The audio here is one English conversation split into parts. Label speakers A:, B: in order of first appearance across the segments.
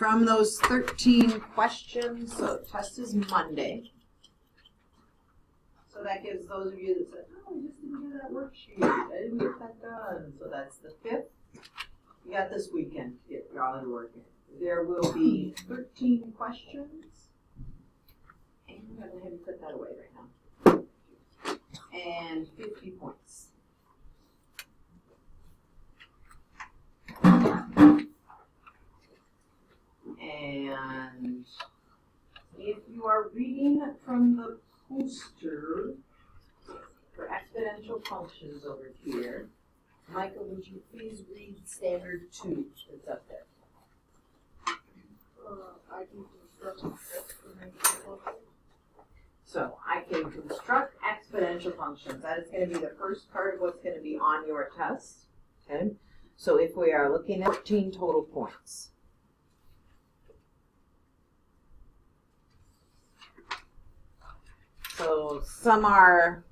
A: from those 13 questions, so test is Monday. So that gives those of you that said, oh, I just didn't do that worksheet, I didn't get that done. So that's the 5th. You got this weekend to get all your work in. There will be 13 questions. And I'm going to have you put that away right now. And 50 points. And if you are reading from the poster for exponential functions over here, Michael, would you please read standard 2 that's up there?
B: I can construct exponential functions.
A: So I can construct exponential functions. That is going to be the first part of what's going to be on your test. Okay. So if we are looking at 14 total points. So some are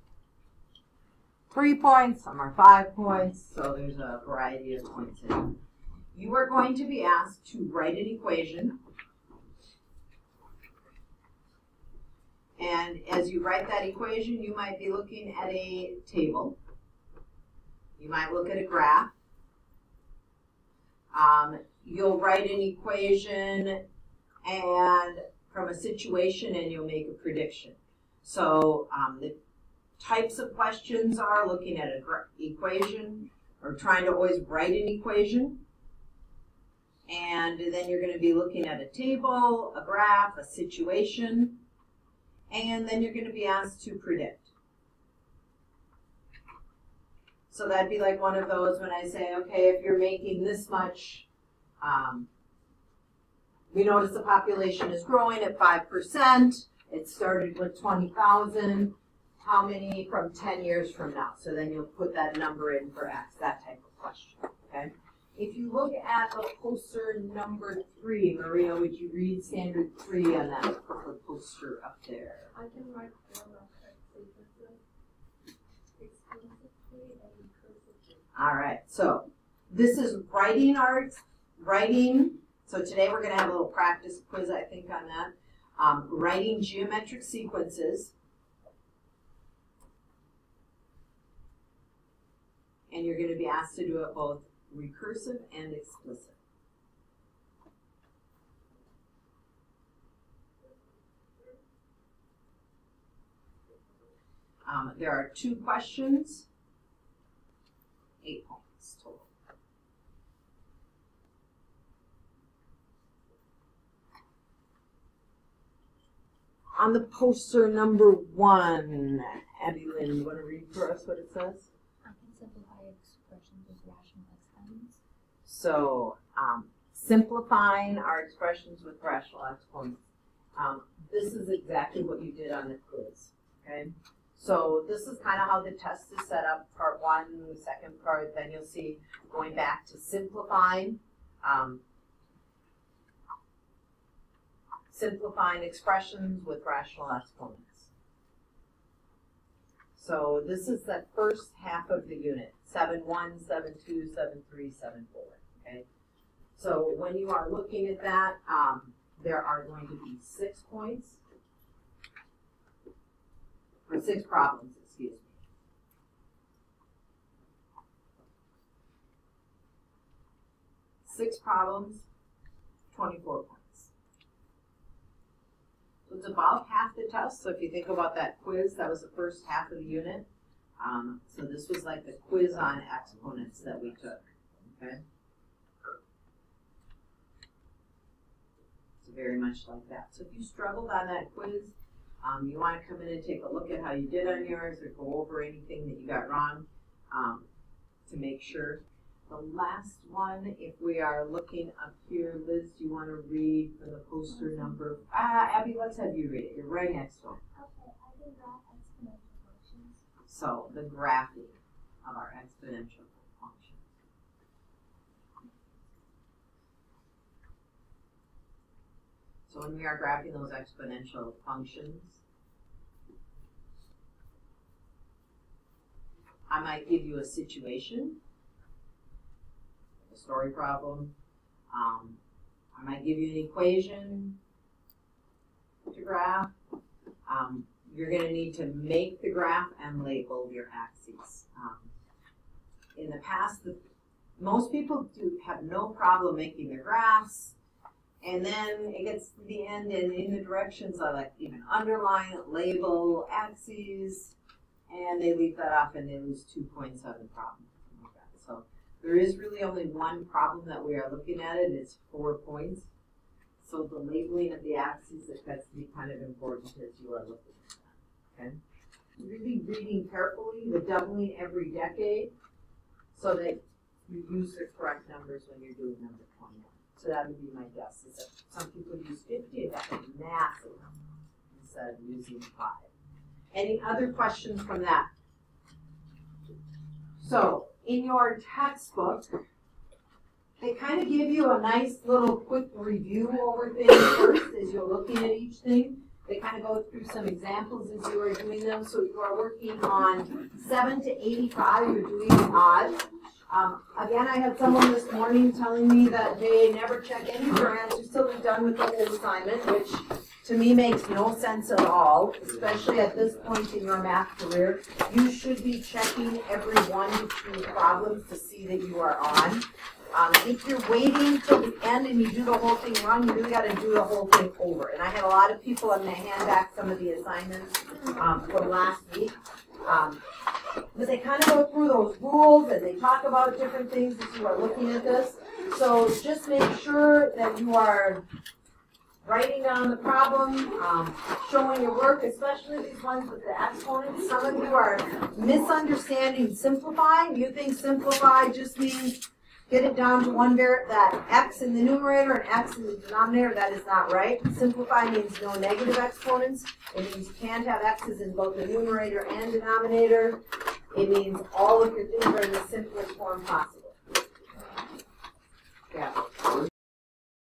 A: 3 points, some are 5 points, so there's a variety of points in it. You are going to be asked to write an equation. And as you write that equation, you might be looking at a table. You might look at a graph. You'll write an equation and from a situation and you'll make a prediction. So the types of questions are looking at an equation or trying to always write an equation. And then you're going to be looking at a table, a graph, a situation, and then you're going to be asked to predict. So that'd be like one of those when I say, okay, if you're making this much, we notice the population is growing at 5%. It started with 20,000. How many from 10 years from now? So then you'll put that number in for X, that type of question, okay? If you look at the poster number 3, Maria, would you read standard 3 on that poster up there?
B: I can write down sequences explicitly and recursively.
A: All right, so this is writing. So today we're going to have a little practice quiz, I think, on that. Writing geometric sequences. And you're going to be asked to do it both recursive and explicit. There are 2 questions, 8 points total. On the poster number 1, Abby Lynn, you want to read for us what it says?
C: I can simplify expressions with rational exponents.
A: So, simplifying our expressions with rational exponents. This is exactly what you did on the quiz, okay? So this is kind of how the test is set up, part 1, the second part, then you'll see going back to simplifying. Simplifying expressions with rational exponents. So this is the first half of the unit, 7.1, 7.2, 7.3, 7.4, okay? So when you are looking at that, there are going to be 6 points, or 6 problems, excuse me. 6 problems, 24 points. So it's about half the test. So if you think about that quiz, that was the first half of the unit. So this was like the quiz on exponents that we took, okay? So very much like that. So if you struggled on that quiz, you want to come in and take a look at how you did on yours or go over anything that you got wrong to make sure. The last one, if we are looking up here, Liz, do you want to read from the poster number? Abby, let's have you read it. You're right next to it.
C: Okay, I can graph exponential functions.
A: So, the graphing of our exponential functions. So when we are graphing those exponential functions, I might give you a situation, a story problem. I might give you an equation to graph. You're going to need to make the graph and label your axes. In the past, most people have no problem making their graphs, and then it gets to the end, and in the directions I like even underline, label, axes, and they leave that off and they lose 2 points on the problem. So there is really only one problem that we are looking at, and it's 4 points. So the labeling of the axes, that's to be kind of important as you are looking at that. Okay? Really reading carefully the doubling every decade so that you use the correct numbers when you're doing number 21. So that would be my guess, is that some people use 50, and that's a massive number, instead of using 5. Any other questions from that? So, in your textbook, they kind of give you a nice little quick review over things first as you're looking at each thing. They kind of go through some examples as you are doing them. So if you are working on 7 to 85, you're doing odd. Again, I had someone this morning telling me that they never check any of their answers till they're done with the whole assignment, which to me makes no sense at all, especially at this point in your math career. You should be checking every 1 to 2 problems to see that you are on. If you're waiting till the end and you do the whole thing wrong, you really got to do the whole thing over. And I had a lot of people, I'm going to hand back some of the assignments from last week. But they kind of go through those rules and they talk about different things as you are looking at this. So just make sure that you are writing down the problem, showing your work, especially these ones with the exponents. Some of you are misunderstanding simplifying. You think simplify just means get it down to one variable, that x in the numerator and x in the denominator. That is not right. Simplify means no negative exponents. It means you can't have x's in both the numerator and denominator. It means all of your things are in the simplest form possible. Yeah.